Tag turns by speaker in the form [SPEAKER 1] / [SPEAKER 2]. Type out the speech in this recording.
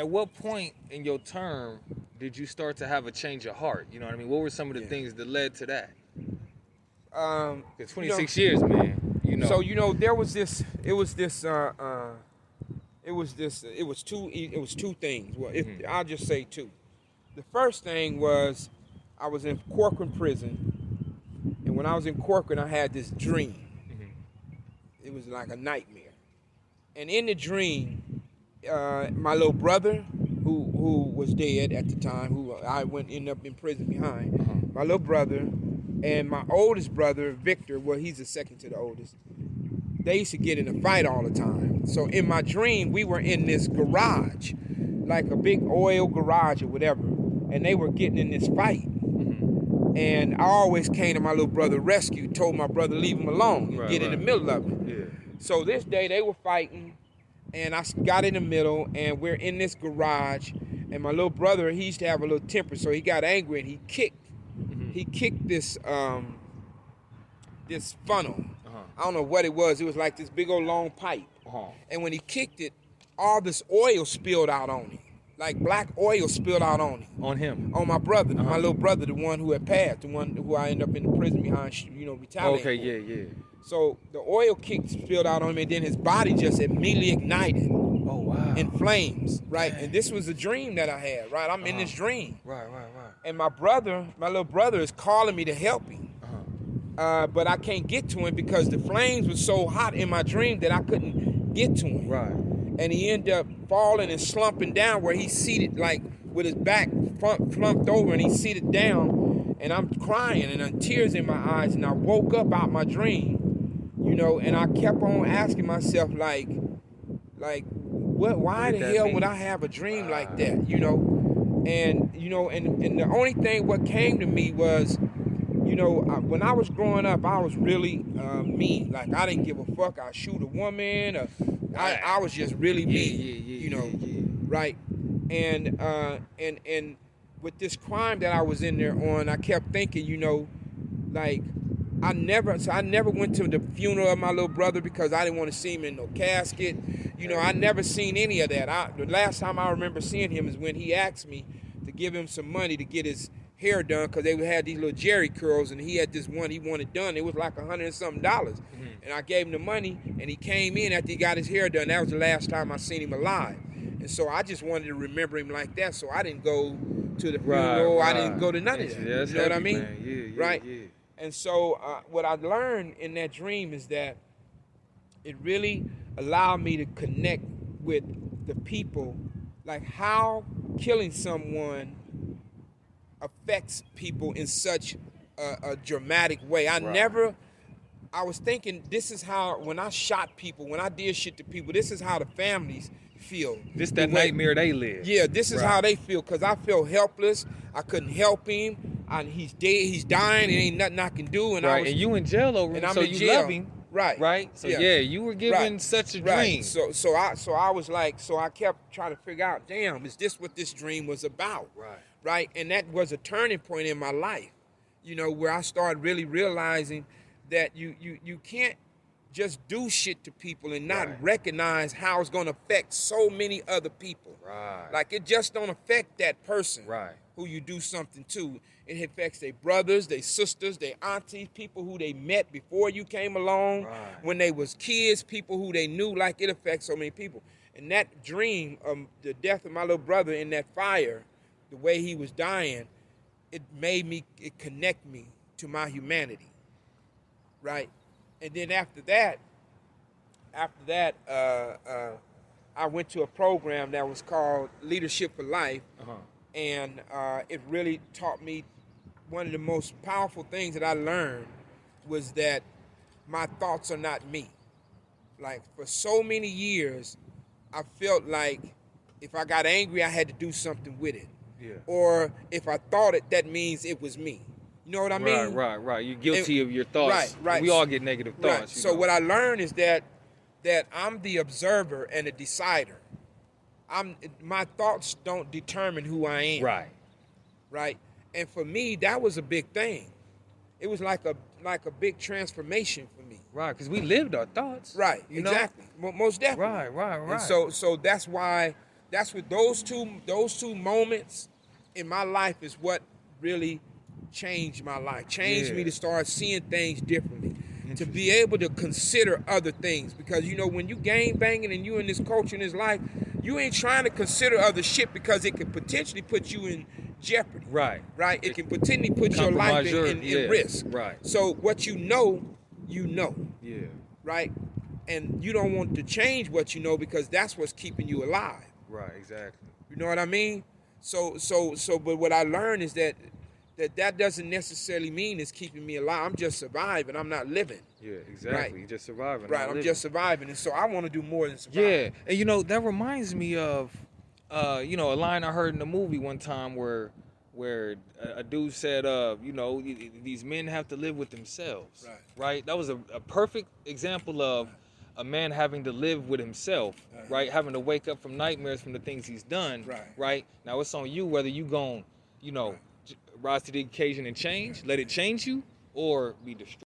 [SPEAKER 1] at what point in your term did you start to have a change of heart? You know what I mean? What were some of the things that led to that? 26 years, man. You know.
[SPEAKER 2] So there was this. It was two things. Well, I'll just say two. The first thing was I was in Corcoran prison, and when I was in Corcoran, I had this dream. It was like a nightmare. And in the dream, my little brother, who was dead at the time, who I ended up in prison behind, my little brother and my oldest brother, Victor, well, he's the second to the oldest, they used to get in a fight all the time. So in my dream, we were in this garage, like a big oil garage or whatever, and they were getting in this fight. And I always came to my little brother rescue, told my brother leave him alone, get in the middle of it.
[SPEAKER 1] Yeah.
[SPEAKER 2] So this day they were fighting, and I got in the middle, and we're in this garage, and my little brother, he used to have a little temper, so he got angry and he kicked this this funnel. I don't know what it was. It was like this big old long pipe. And when he kicked it, all this oil spilled out on him. Like black oil spilled out on him.
[SPEAKER 1] On him?
[SPEAKER 2] On my brother, my little brother, the one who had passed, the one who I ended up in the prison behind, retaliating.
[SPEAKER 1] Okay, yeah.
[SPEAKER 2] So the oil spilled out on him, and then his body just immediately ignited.
[SPEAKER 1] Oh, wow.
[SPEAKER 2] In flames, right?
[SPEAKER 1] Dang.
[SPEAKER 2] And this was a dream that I had, right? I'm in this dream.
[SPEAKER 1] Right.
[SPEAKER 2] And my little brother is calling me to help him. But I can't get to him because the flames were so hot in my dream that I couldn't get to him.
[SPEAKER 1] Right.
[SPEAKER 2] And he ended up falling and slumping down where he's seated, like with his back slumped over, and he's seated down. And I'm crying and I'm tears in my eyes. And I woke up out my dream, and I kept on asking myself, like, what? Why the hell would I have a dream like that? And the only thing what came to me was, when I was growing up, I was really mean. Like, I didn't give a fuck. I'd shoot a woman. I was just really mean. Right? And with this crime that I was in there on, I kept thinking, like, I never went to the funeral of my little brother because I didn't want to see him in no casket. I never seen any of that. The last time I remember seeing him is when he asked me to give him some money to get his hair done, because they had these little Jerry curls, and he had this one he wanted done. It was like $100 and something. And I gave him the money, and he came in after he got his hair done. That was the last time I seen him alive. And so I just wanted to remember him like that, so I didn't go to the funeral. I didn't go to none of that.
[SPEAKER 1] Yeah,
[SPEAKER 2] you know what I mean?
[SPEAKER 1] Yeah,
[SPEAKER 2] right?
[SPEAKER 1] Yeah.
[SPEAKER 2] And so what I learned in that dream is that it really allowed me to connect with the people, like how killing someone affects people in such a dramatic way. I was thinking, this is how, when I shot people, when I did shit to people, this is how the families feel.
[SPEAKER 1] This that nightmare they live.
[SPEAKER 2] Yeah, this is how they feel, because I felt helpless. I couldn't help him. He's dead. He's dying. There ain't nothing I can do. And
[SPEAKER 1] and you in jail over him, so you love him. Right. So you were given such a dream.
[SPEAKER 2] So I was like, I kept trying to figure out, damn, is this what this dream was about? Right. And that was a turning point in my life, where I started really realizing that you can't just do shit to people and not recognize how it's going to affect so many other people. Like, it just don't affect that person who you do something to. It affects their brothers, their sisters, their aunties, people who they met before you came along, when they was kids, people who they knew. Like, it affects so many people. And that dream of the death of my little brother in that fire, the way he was dying, it connect me to my humanity, right? And then after that, I went to a program that was called Leadership for Life, and it really taught me, one of the most powerful things that I learned was that my thoughts are not me. Like, for so many years, I felt like if I got angry, I had to do something with it. Or if I thought it, that means it was me. You know what I mean?
[SPEAKER 1] Right. You're guilty of your thoughts.
[SPEAKER 2] Right.
[SPEAKER 1] We all get negative thoughts.
[SPEAKER 2] So what I learned is that I'm the observer and the decider. My thoughts don't determine who I am. Right. And for me, that was a big thing. It was like a big transformation for me.
[SPEAKER 1] Right, because we lived our thoughts.
[SPEAKER 2] Right. Exactly. Most definitely.
[SPEAKER 1] Right.
[SPEAKER 2] And so that's why that's what those two moments in my life is what really changed my life. Changed me to start seeing things differently. To be able to consider other things. Because you know, when you gang banging and you in this culture in this life, you ain't trying to consider other shit because it could potentially put you in jeopardy.
[SPEAKER 1] Right.
[SPEAKER 2] Right? It can potentially put your life in risk.
[SPEAKER 1] Right.
[SPEAKER 2] So what you know.
[SPEAKER 1] Yeah.
[SPEAKER 2] Right? And you don't want to change what you know because that's what's keeping you alive.
[SPEAKER 1] Right, exactly.
[SPEAKER 2] You know what I mean? So but what I learned is that doesn't necessarily mean it's keeping me alive. I'm just surviving. I'm not living.
[SPEAKER 1] Yeah, exactly.
[SPEAKER 2] Right.
[SPEAKER 1] You're just surviving.
[SPEAKER 2] Right, I'm just surviving. And so I want to do more than survive.
[SPEAKER 1] Yeah, and you know, that reminds me of, you know, a line I heard in the movie one time where a dude said, you know, these men have to live with themselves. Right? That was a perfect example of a man having to live with himself, right? Having to wake up from nightmares from the things he's done, right? Now it's on you whether you gon', you know, rise to the occasion and change, let it change you, or be destroyed.